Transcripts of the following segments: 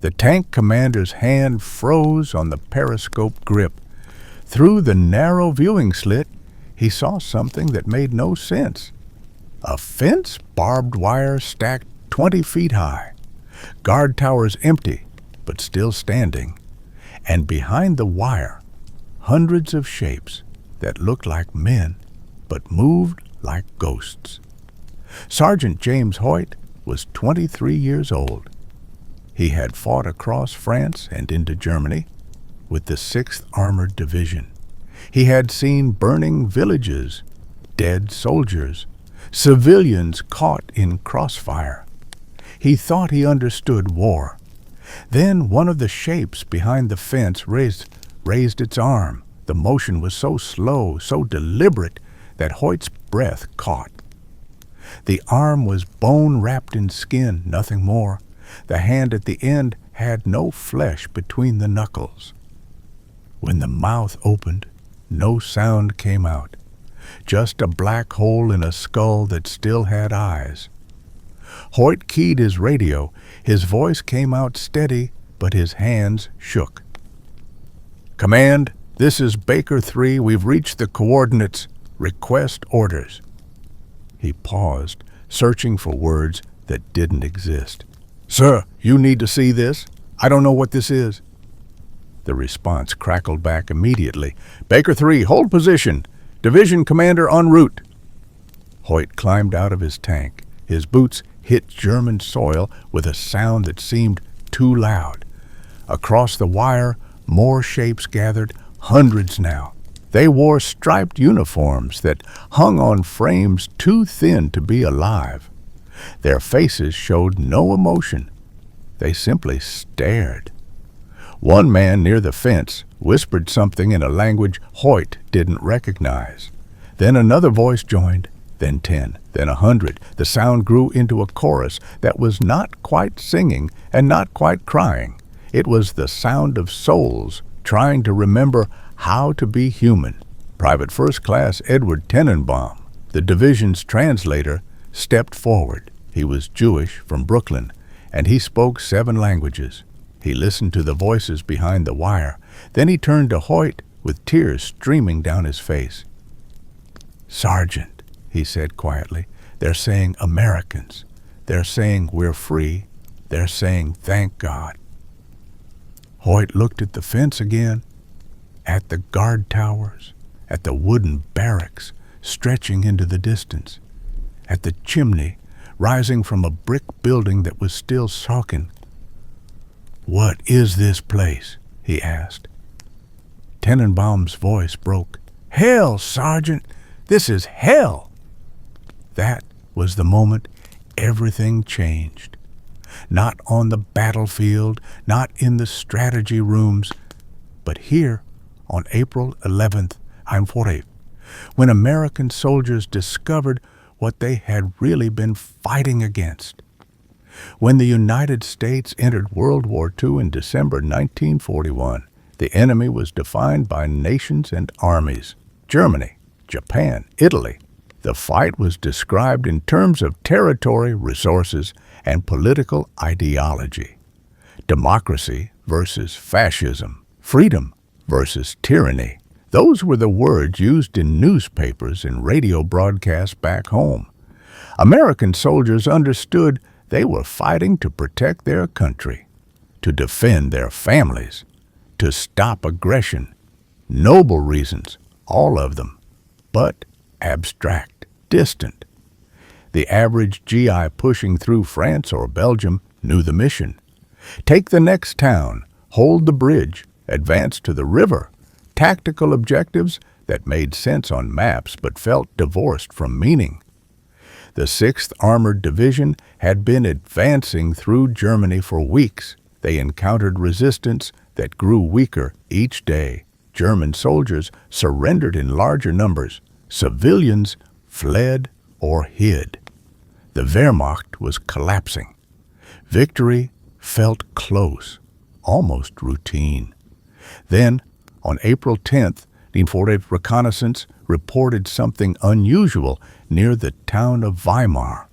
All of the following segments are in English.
The tank commander's hand froze on the periscope grip. Through the narrow viewing slit, he saw something that made no sense. A fence, barbed wire stacked 20 feet high. Guard towers empty, but still standing. And behind the wire, hundreds of shapes that looked like men, but moved like ghosts. Sergeant James Hoyt was 23 years old. He had fought across France and into Germany with the 6th Armored Division. He had seen burning villages, dead soldiers, civilians caught in crossfire. He thought he understood war. Then one of the shapes behind the fence raised its arm. The motion was so slow, so deliberate, that Hoyt's breath caught. The arm was bone wrapped in skin, nothing more. The hand at the end had no flesh between the knuckles. When the mouth opened, no sound came out, just a black hole in a skull that still had eyes. Hoyt keyed his radio. His voice came out steady, but his hands shook. "Command, this is Baker 3. We've reached the coordinates. Request orders." He paused, searching for words that didn't exist. "Sir, you need to see this. I don't know what this is." The response crackled back immediately. "Baker 3, hold position. Division commander en route." Hoyt climbed out of his tank. His boots hit German soil with a sound that seemed too loud. Across the wire, more shapes gathered, hundreds now. They wore striped uniforms that hung on frames too thin to be alive. Their faces showed no emotion. They simply stared. One man near the fence whispered something in a language Hoyt didn't recognize. Then another voice joined, then 10, then 100. The sound grew into a chorus that was not quite singing and not quite crying. It was the sound of souls trying to remember how to be human. Private First Class Edward Tenenbaum, the division's translator, stepped forward. He was Jewish from Brooklyn, and he spoke 7 languages. He listened to the voices behind the wire. Then he turned to Hoyt with tears streaming down his face. "Sergeant," he said quietly, "they're saying Americans. They're saying we're free. They're saying thank God." Hoyt looked at the fence again, at the guard towers, at the wooden barracks stretching into the distance, at the chimney rising from a brick building that was still sulking. "What is this place?" he asked. Tenenbaum's voice broke. "Hell, Sergeant! This is hell!" That was the moment everything changed. Not on the battlefield, not in the strategy rooms, but here on April 11th, when American soldiers discovered what they had really been fighting against. When the United States entered World War II in December 1941, the enemy was defined by nations and armies: Germany, Japan, Italy. The fight was described in terms of territory, resources, and political ideology. Democracy versus fascism, freedom versus tyranny. Those were the words used in newspapers and radio broadcasts back home. American soldiers understood they were fighting to protect their country, to defend their families, to stop aggression. Noble reasons, all of them, but abstract, distant. The average GI pushing through France or Belgium knew the mission. Take the next town, hold the bridge, advance to the river. Tactical objectives that made sense on maps but felt divorced from meaning. The 6th Armored Division had been advancing through Germany for weeks. They encountered resistance that grew weaker each day. German soldiers surrendered in larger numbers. Civilians fled or hid. The Wehrmacht was collapsing. Victory felt close, almost routine. Then, on April 10th, the reconnaissance reported something unusual near the town of Weimar.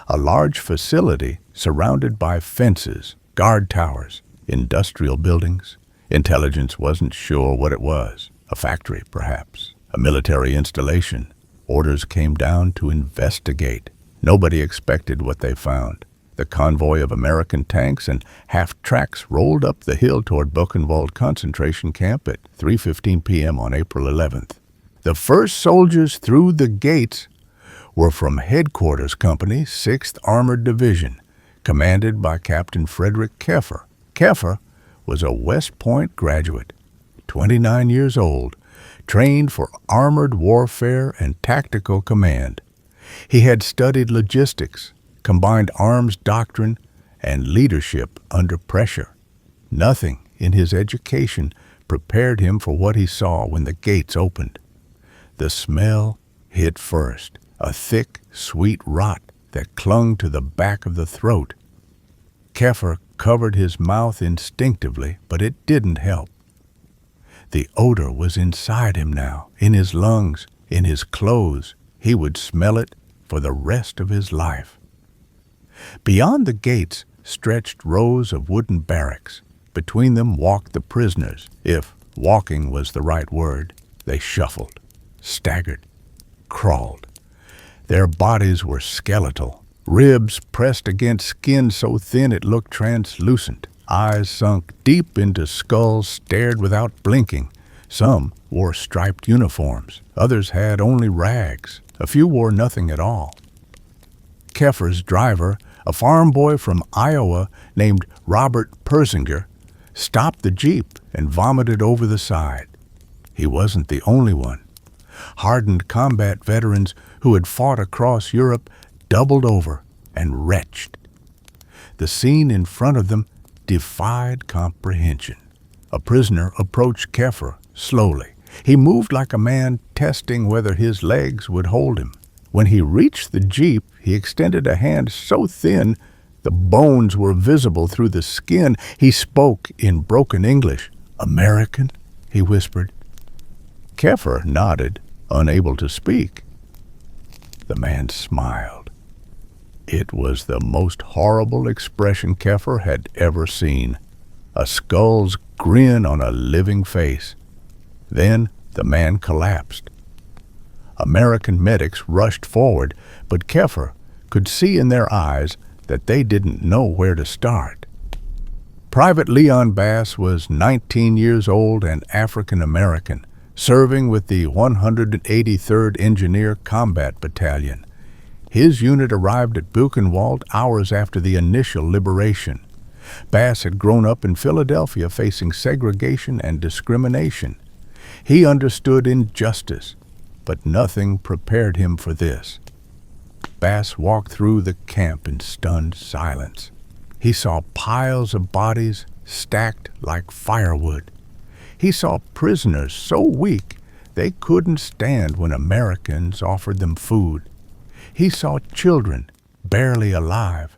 A large facility surrounded by fences, guard towers, industrial buildings. Intelligence wasn't sure what it was. A factory, perhaps. A military installation. Orders came down to investigate. Nobody expected what they found. The convoy of American tanks and half-tracks rolled up the hill toward Buchenwald concentration camp at 3:15 p.m. on April 11th. The first soldiers through the gates were from Headquarters Company, 6th Armored Division, commanded by Captain Frederick Keffer. Keffer was a West Point graduate, 29 years old, trained for armored warfare and tactical command. He had studied logistics, combined arms doctrine, and leadership under pressure. Nothing in his education prepared him for what he saw when the gates opened. The smell hit first, a thick, sweet rot that clung to the back of the throat. Keffer covered his mouth instinctively, but it didn't help. The odor was inside him now, in his lungs, in his clothes. He would smell it for the rest of his life. Beyond the gates stretched rows of wooden barracks. Between them walked the prisoners. If walking was the right word, they shuffled, staggered, crawled. Their bodies were skeletal, ribs pressed against skin so thin it looked translucent. Eyes sunk deep into skulls stared without blinking. Some wore striped uniforms. Others had only rags. A few wore nothing at all. Keffer's driver, a farm boy from Iowa named Robert Persinger, stopped the Jeep and vomited over the side. He wasn't the only one. Hardened combat veterans who had fought across Europe doubled over and retched. The scene in front of them defied comprehension. A prisoner approached Keffer slowly. He moved like a man testing whether his legs would hold him. When he reached the Jeep, he extended a hand so thin the bones were visible through the skin. He spoke in broken English. "American?" he whispered. Keffer nodded, unable to speak. The man smiled. It was the most horrible expression Keffer had ever seen. A skull's grin on a living face. Then the man collapsed. American medics rushed forward, but Keffer could see in their eyes that they didn't know where to start. Private Leon Bass was 19 years old and African American, serving with the 183rd Engineer Combat Battalion. His unit arrived at Buchenwald hours after the initial liberation. Bass had grown up in Philadelphia facing segregation and discrimination. He understood injustice, but nothing prepared him for this. Bass walked through the camp in stunned silence. He saw piles of bodies stacked like firewood. He saw prisoners so weak they couldn't stand when Americans offered them food. He saw children barely alive,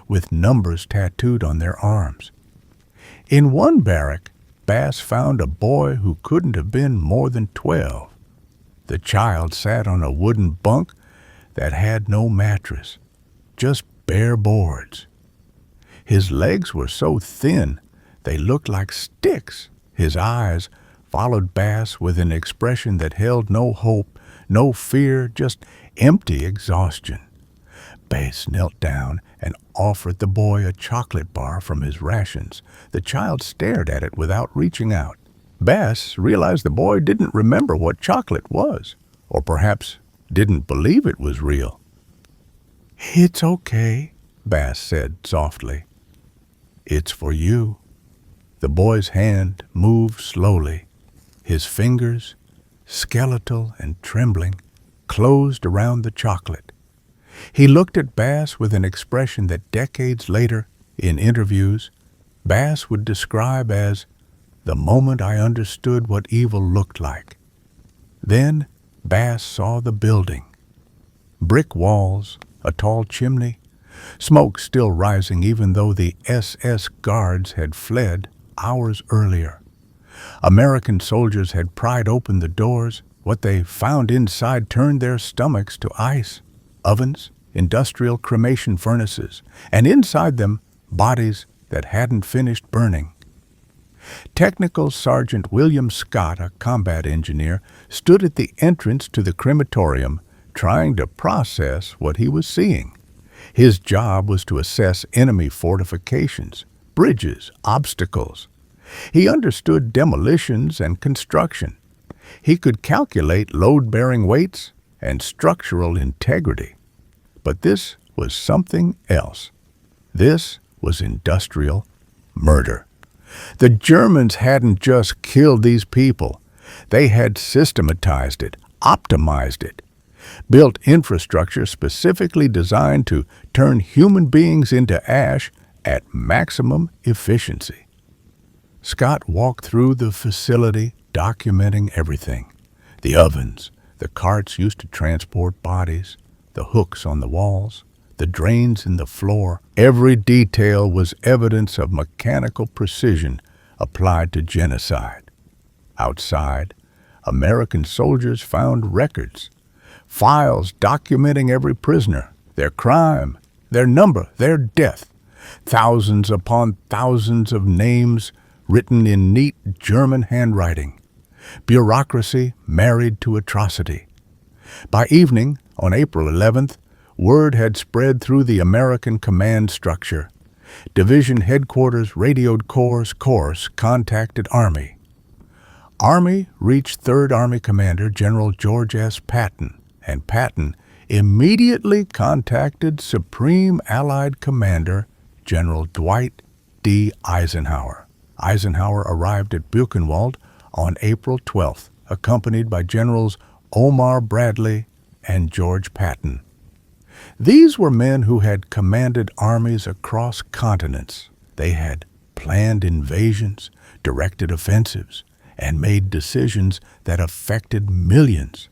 with numbers tattooed on their arms. In one barrack, Bass found a boy who couldn't have been more than 12. The child sat on a wooden bunk that had no mattress, just bare boards. His legs were so thin they looked like sticks. His eyes followed Bass with an expression that held no hope, no fear, just empty exhaustion. Bass knelt down and offered the boy a chocolate bar from his rations. The child stared at it without reaching out. Bass realized the boy didn't remember what chocolate was, or perhaps didn't believe it was real. "It's okay," Bass said softly. "It's for you." The boy's hand moved slowly. His fingers, skeletal and trembling, closed around the chocolate. He looked at Bass with an expression that decades later, in interviews, Bass would describe as the moment I understood what evil looked like. Then Bass saw the building. Brick walls, a tall chimney, smoke still rising even though the SS guards had fled hours earlier. American soldiers had pried open the doors. What they found inside turned their stomachs to ice. Ovens, industrial cremation furnaces, and inside them, bodies that hadn't finished burning. Technical Sergeant William Scott, a combat engineer, stood at the entrance to the crematorium trying to process what he was seeing. His job was to assess enemy fortifications, bridges, obstacles. He understood demolitions and construction. He could calculate load-bearing weights and structural integrity. But this was something else. This was industrial murder. The Germans hadn't just killed these people. They had systematized it, optimized it, built infrastructure specifically designed to turn human beings into ash at maximum efficiency. Scott walked through the facility, documenting everything. The ovens, the carts used to transport bodies, the hooks on the walls, the drains in the floor. Every detail was evidence of mechanical precision applied to genocide. Outside, American soldiers found records, files documenting every prisoner, their crime, their number, their death, thousands upon thousands of names written in neat German handwriting. Bureaucracy married to atrocity. By evening, on April 11th, word had spread through the American command structure. Division headquarters radioed Corps contacted Army. Army reached 3rd Army Commander General George S. Patton, and Patton immediately contacted Supreme Allied Commander General Dwight D. Eisenhower. Eisenhower arrived at Buchenwald on April 12th, accompanied by Generals Omar Bradley and George Patton. These were men who had commanded armies across continents. They had planned invasions, directed offensives, and made decisions that affected millions.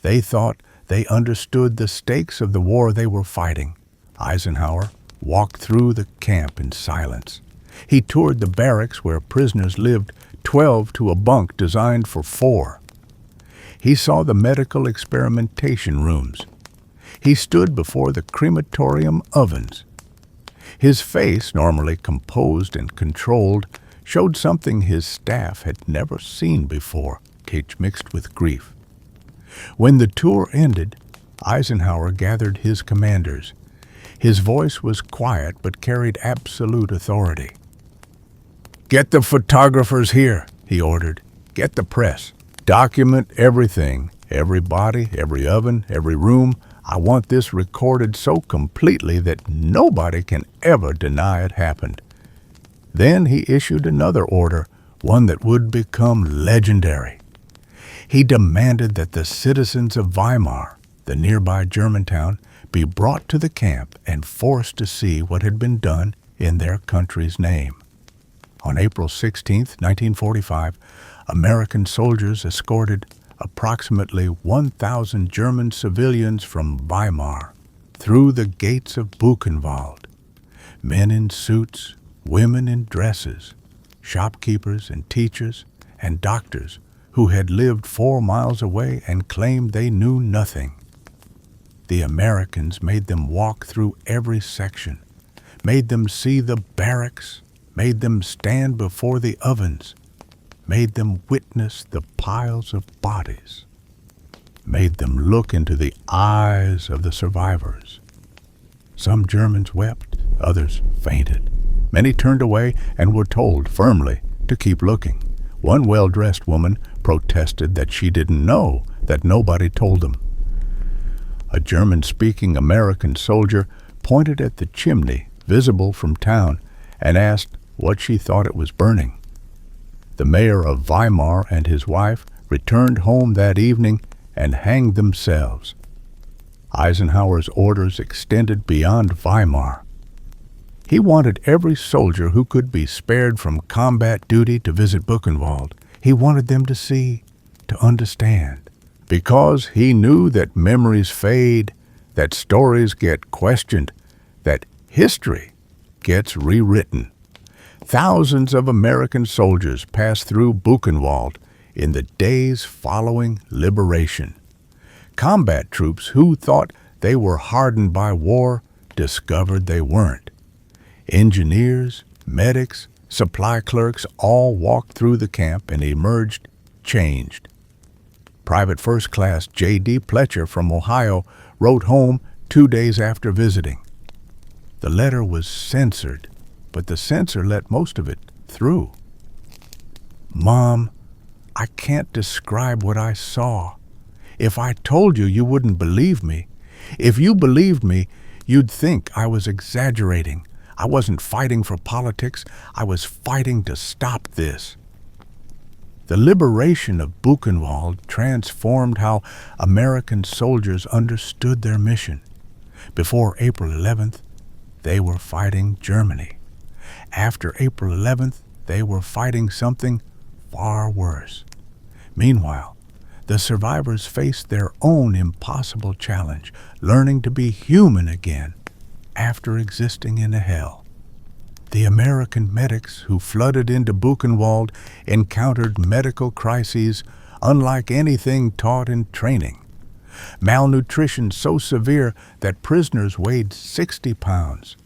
They thought they understood the stakes of the war they were fighting. Eisenhower walked through the camp in silence. He toured the barracks where prisoners lived, 12 to a bunk designed for 4. He saw the medical experimentation rooms. He stood before the crematorium ovens. His face, normally composed and controlled, showed something his staff had never seen before, mixed with grief. When the tour ended, Eisenhower gathered his commanders. His voice was quiet but carried absolute authority. "Get the photographers here," he ordered. "Get the press. Document everything, every body, every oven, every room. I want this recorded so completely that nobody can ever deny it happened." Then he issued another order, one that would become legendary. He demanded that the citizens of Weimar, the nearby German town, be brought to the camp and forced to see what had been done in their country's name. On April 16, 1945, American soldiers escorted approximately 1,000 German civilians from Weimar through the gates of Buchenwald. Men in suits, women in dresses, shopkeepers and teachers and doctors who had lived 4 miles away and claimed they knew nothing. The Americans made them walk through every section, made them see the barracks, made them stand before the ovens, made them witness the piles of bodies, made them look into the eyes of the survivors. Some Germans wept, others fainted. Many turned away and were told firmly to keep looking. One well-dressed woman protested that she didn't know, that nobody told them. A German-speaking American soldier pointed at the chimney visible from town and asked what she thought it was burning. The mayor of Weimar and his wife returned home that evening and hanged themselves. Eisenhower's orders extended beyond Weimar. He wanted every soldier who could be spared from combat duty to visit Buchenwald. He wanted them to see, to understand, because he knew that memories fade, that stories get questioned, that history gets rewritten. Thousands of American soldiers passed through Buchenwald in the days following liberation. Combat troops who thought they were hardened by war discovered they weren't. Engineers, medics, supply clerks all walked through the camp and emerged changed. Private First Class J.D. Pletcher from Ohio wrote home 2 days after visiting. The letter was censored, but the censor let most of it through. "Mom, I can't describe what I saw. If I told you, you wouldn't believe me. If you believed me, you'd think I was exaggerating. I wasn't fighting for politics. I was fighting to stop this." The liberation of Buchenwald transformed how American soldiers understood their mission. Before April 11th, they were fighting Germany. After April 11th, they were fighting something far worse. Meanwhile, the survivors faced their own impossible challenge, learning to be human again after existing in a hell. The American medics who flooded into Buchenwald encountered medical crises unlike anything taught in training. Malnutrition so severe that prisoners weighed 60 pounds.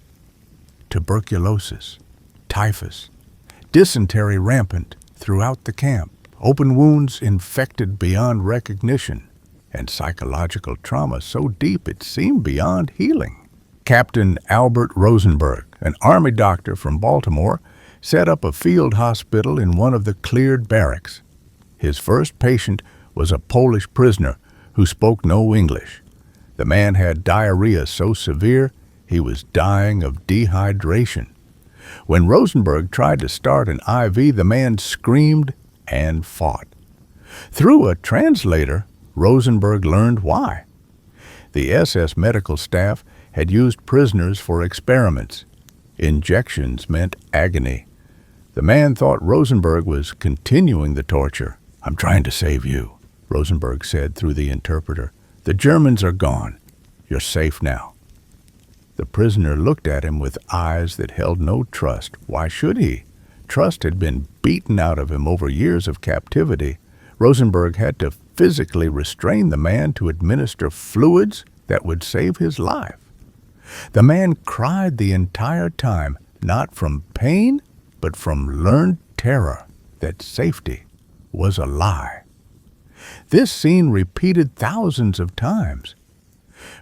Tuberculosis, typhus, dysentery rampant throughout the camp, open wounds infected beyond recognition, and psychological trauma so deep it seemed beyond healing. Captain Albert Rosenberg, an Army doctor from Baltimore, set up a field hospital in one of the cleared barracks. His first patient was a Polish prisoner who spoke no English. The man had diarrhea so severe he was dying of dehydration. When Rosenberg tried to start an IV, the man screamed and fought. Through a translator, Rosenberg learned why. The SS medical staff had used prisoners for experiments. Injections meant agony. The man thought Rosenberg was continuing the torture. "I'm trying to save you," Rosenberg said through the interpreter. "The Germans are gone. You're safe now." The prisoner looked at him with eyes that held no trust. Why should he? Trust had been beaten out of him over years of captivity. Rosenberg had to physically restrain the man to administer fluids that would save his life. The man cried the entire time, not from pain, but from learned terror that safety was a lie. This scene repeated thousands of times.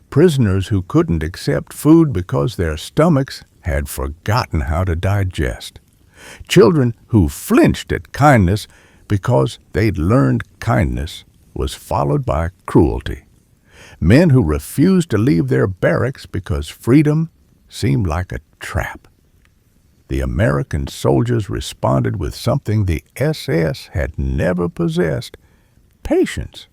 Prisoners who couldn't accept food because their stomachs had forgotten how to digest. Children who flinched at kindness because they'd learned kindness was followed by cruelty. Men who refused to leave their barracks because freedom seemed like a trap. The American soldiers responded with something the SS had never possessed: patience,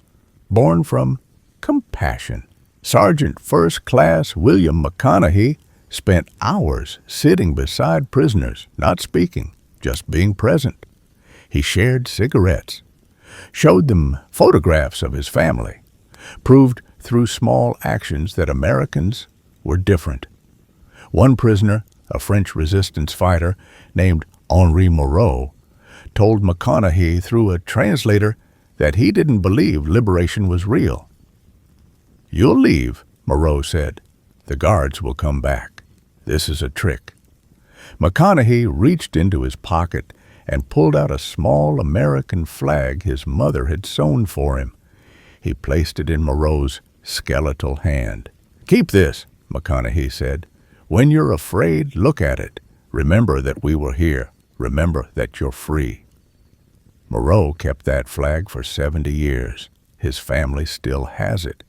born from compassion. Sergeant First Class William McConaughey spent hours sitting beside prisoners, not speaking, just being present. He shared cigarettes, showed them photographs of his family, proved through small actions that Americans were different. One prisoner, a French resistance fighter named Henri Moreau, told McConaughey through a translator that he didn't believe liberation was real. "You'll leave," Moreau said. "The guards will come back. This is a trick." McConaughey reached into his pocket and pulled out a small American flag his mother had sewn for him. He placed it in Moreau's skeletal hand. "Keep this," McConaughey said. "When you're afraid, look at it. Remember that we were here. Remember that you're free." Moreau kept that flag for 70 years. His family still has it.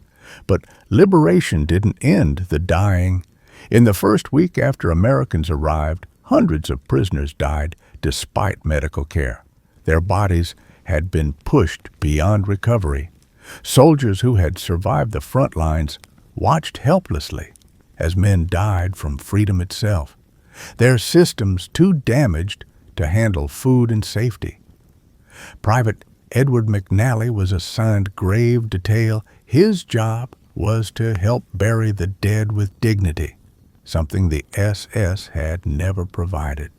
But liberation didn't end the dying. In the first week after Americans arrived, hundreds of prisoners died despite medical care. Their bodies had been pushed beyond recovery. Soldiers who had survived the front lines watched helplessly as men died from freedom itself, their systems too damaged to handle food and safety. Private Edward McNally was assigned grave detail. His job was to help bury the dead with dignity, something the SS had never provided.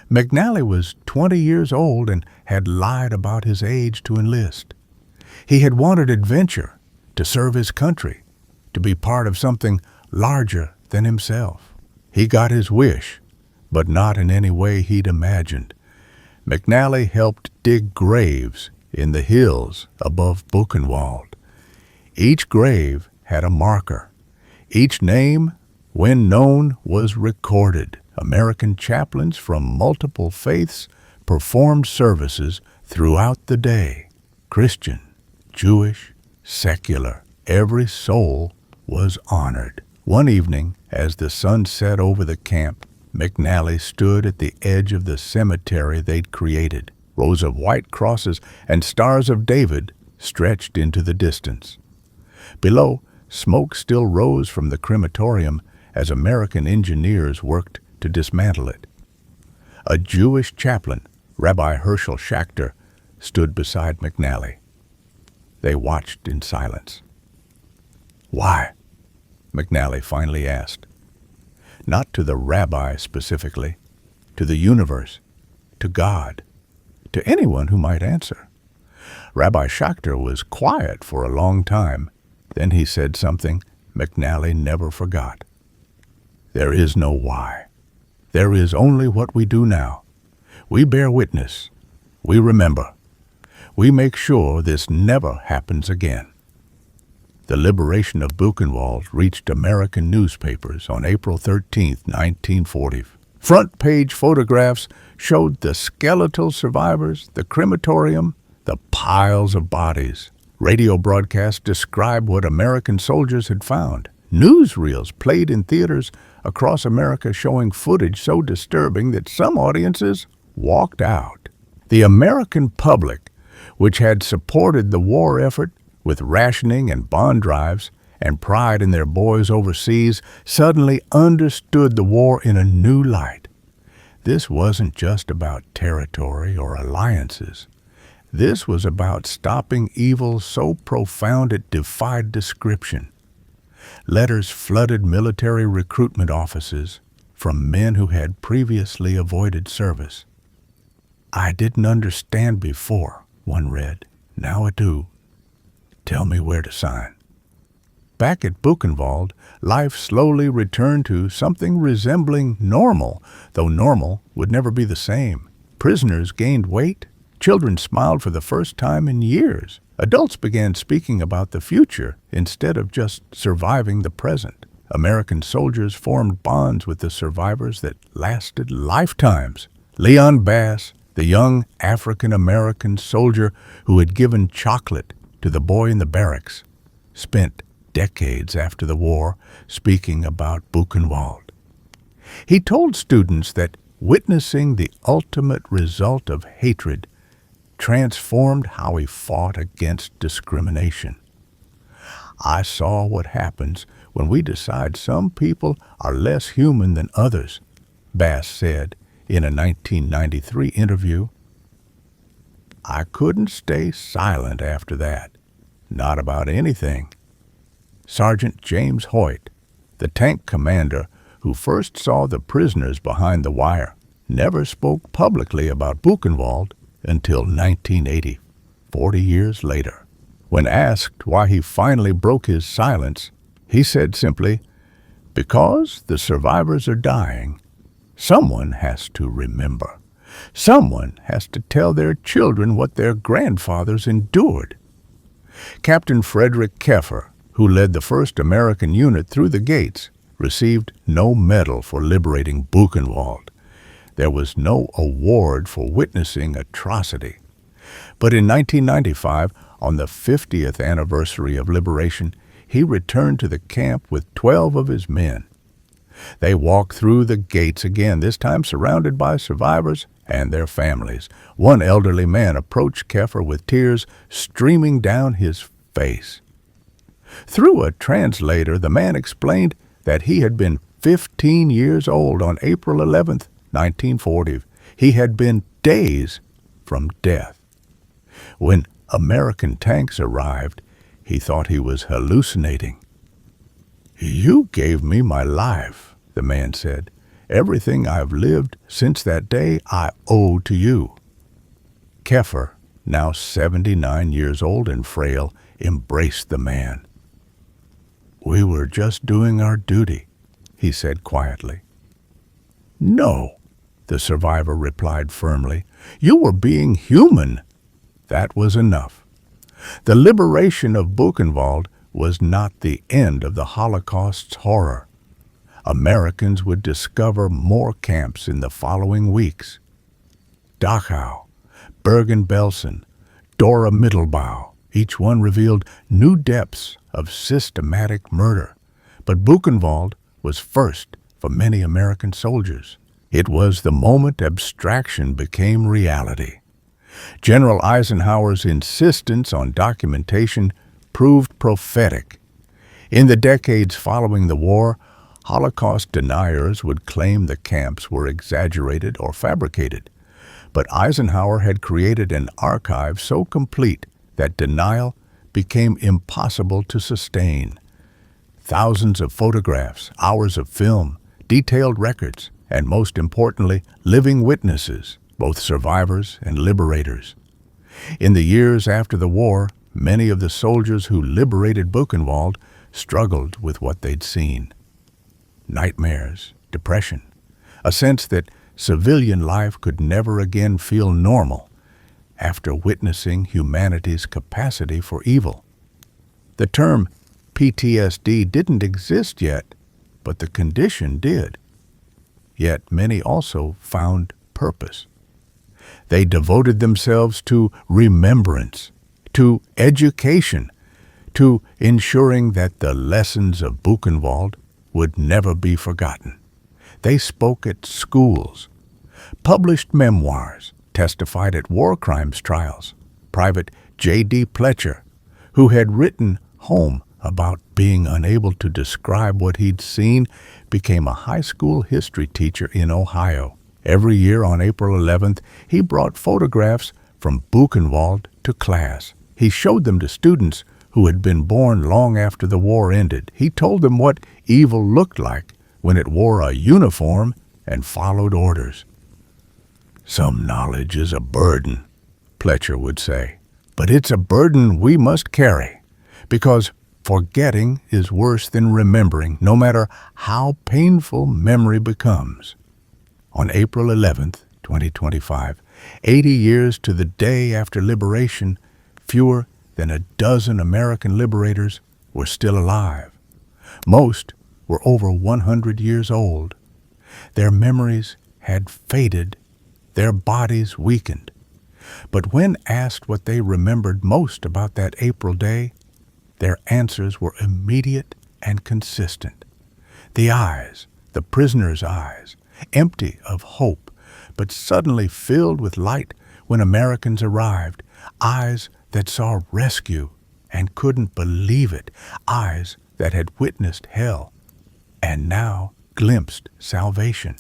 McNally was 20 years old and had lied about his age to enlist. He had wanted adventure, to serve his country, to be part of something larger than himself. He got his wish, but not in any way he'd imagined. McNally helped dig graves in the hills above Buchenwald. Each grave had a marker. Each name, when known, was recorded. American chaplains from multiple faiths performed services throughout the day. Christian, Jewish, secular, every soul was honored. One evening, as the sun set over the camp, McNally stood at the edge of the cemetery they'd created. Rows of white crosses and stars of David stretched into the distance. Below, smoke still rose from the crematorium as American engineers worked to dismantle it. A Jewish chaplain, Rabbi Herschel Schachter, stood beside McNally. They watched in silence. "Why?" McNally finally asked. Not to the rabbi specifically, to the universe, to God, to anyone who might answer. Rabbi Schachter was quiet for a long time. Then he said something McNally never forgot. "There is no why. There is only what we do now. We bear witness. We remember. We make sure this never happens again." The liberation of Buchenwald reached American newspapers on April 13, 1940. Front-page photographs showed the skeletal survivors, the crematorium, the piles of bodies. Radio broadcasts described what American soldiers had found. Newsreels played in theaters across America showing footage so disturbing that some audiences walked out. The American public, which had supported the war effort with rationing and bond drives and pride in their boys overseas, suddenly understood the war in a new light. This wasn't just about territory or alliances. This was about stopping evil so profound it defied description. Letters flooded military recruitment offices from men who had previously avoided service. "I didn't understand before," one read. "Now I do. Tell me where to sign." Back at Buchenwald, life slowly returned to something resembling normal, though normal would never be the same. Prisoners gained weight. Children smiled for the first time in years. Adults began speaking about the future instead of just surviving the present. American soldiers formed bonds with the survivors that lasted lifetimes. Leon Bass, the young African-American soldier who had given chocolate to the boy in the barracks, spent decades after the war speaking about Buchenwald. He told students that witnessing the ultimate result of hatred transformed how he fought against discrimination. "I saw what happens when we decide some people are less human than others," Bass said in a 1993 interview. "I couldn't stay silent after that, not about anything." Sergeant James Hoyt, the tank commander who first saw the prisoners behind the wire, never spoke publicly about Buchenwald until 1980, 40 years later. When asked why he finally broke his silence, he said simply, "Because the survivors are dying, someone has to remember. Someone has to tell their children what their grandfathers endured." Captain Frederick Keffer, who led the first American unit through the gates, received no medal for liberating Buchenwald. There was no award for witnessing atrocity. But in 1995, on the 50th anniversary of liberation, he returned to the camp with 12 of his men. They walked through the gates again, this time surrounded by survivors and their families. One elderly man approached Keffer with tears streaming down his face. Through a translator, the man explained that he had been 15 years old on April 11th, 1940. He had been days from death. When American tanks arrived, he thought he was hallucinating. "You gave me my life," the man said. "Everything I've lived since that day I owe to you." Keffer, now 79 years old and frail, embraced the man. "We were just doing our duty," he said quietly. "No," the survivor replied firmly. "You were being human." That was enough. The liberation of Buchenwald was not the end of the Holocaust's horror. Americans would discover more camps in the following weeks. Dachau, Bergen-Belsen, Dora Mittelbau, each one revealed new depths of systematic murder. But Buchenwald was first for many American soldiers. It was the moment abstraction became reality. General Eisenhower's insistence on documentation proved prophetic. In the decades following the war, Holocaust deniers would claim the camps were exaggerated or fabricated. But Eisenhower had created an archive so complete that denial became impossible to sustain. Thousands of photographs, hours of film, detailed records, and most importantly, living witnesses, both survivors and liberators. In the years after the war, many of the soldiers who liberated Buchenwald struggled with what they'd seen. Nightmares, depression, a sense that civilian life could never again feel normal after witnessing humanity's capacity for evil. The term PTSD didn't exist yet, but the condition did. Yet many also found purpose. They devoted themselves to remembrance, to education, to ensuring that the lessons of Buchenwald would never be forgotten. They spoke at schools, published memoirs, testified at war crimes trials. Private J.D. Pletcher, who had written home about being unable to describe what he'd seen, became a high school history teacher in Ohio. Every year on April 11th, he brought photographs from Buchenwald to class. He showed them to students who had been born long after the war ended. He told them what evil looked like when it wore a uniform and followed orders. "Some knowledge is a burden," Pletcher would say, "but it's a burden we must carry, because forgetting is worse than remembering, no matter how painful memory becomes." On April 11th, 2025, 80 years to the day after liberation, fewer than a dozen American liberators were still alive. Most were over 100 years old. Their memories had faded, their bodies weakened. But when asked what they remembered most about that April day, their answers were immediate and consistent. The eyes, the prisoners' eyes, empty of hope, but suddenly filled with light when Americans arrived, eyes that saw rescue and couldn't believe it, eyes that had witnessed hell and now glimpsed salvation.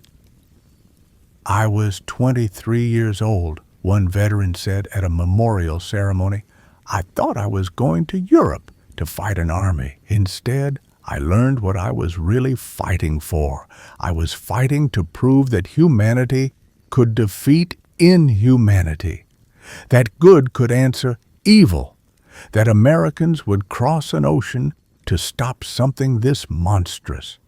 "I was 23 years old," one veteran said at a memorial ceremony. "I thought I was going to Europe to fight an army. Instead, I learned what I was really fighting for. I was fighting to prove that humanity could defeat inhumanity, that good could answer evil, that Americans would cross an ocean to stop something this monstrous."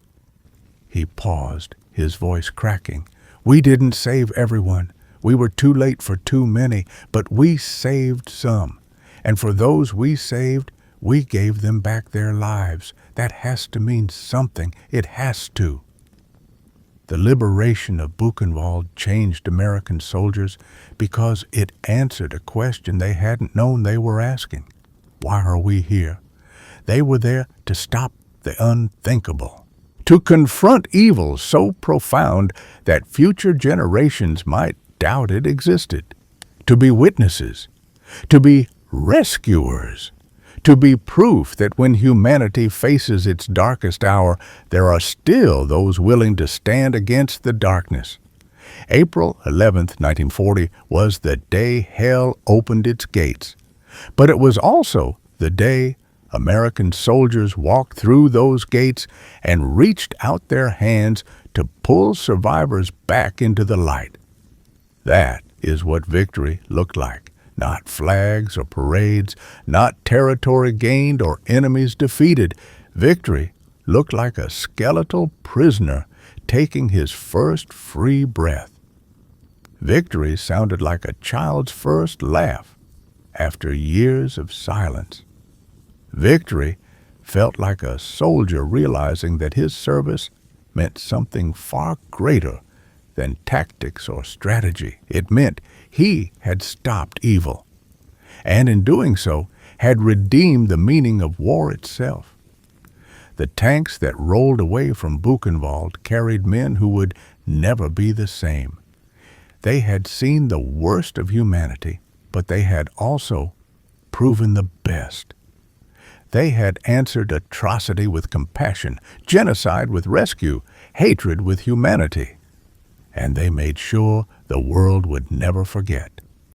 He paused, his voice cracking. "We didn't save everyone. We were too late for too many, but we saved some. And for those we saved, we gave them back their lives. That has to mean something. It has to." The liberation of Buchenwald changed American soldiers because it answered a question they hadn't known they were asking. Why are we here? They were there to stop the unthinkable, to confront evil so profound that future generations might doubt it existed, to be witnesses, to be rescuers, to be proof that when humanity faces its darkest hour, there are still those willing to stand against the darkness. April 11th, 1940 was the day hell opened its gates, but it was also the day American soldiers walked through those gates and reached out their hands to pull survivors back into the light. That is what victory looked like. Not flags or parades, not territory gained or enemies defeated. Victory looked like a skeletal prisoner taking his first free breath. Victory sounded like a child's first laugh after years of silence. Victory felt like a soldier realizing that his service meant something far greater than tactics or strategy. It meant he had stopped evil, and in doing so had redeemed the meaning of war itself. The tanks that rolled away from Buchenwald carried men who would never be the same. They had seen the worst of humanity, but they had also proven the best. They had answered atrocity with compassion, genocide with rescue, hatred with humanity, and they made sure the world would never forget.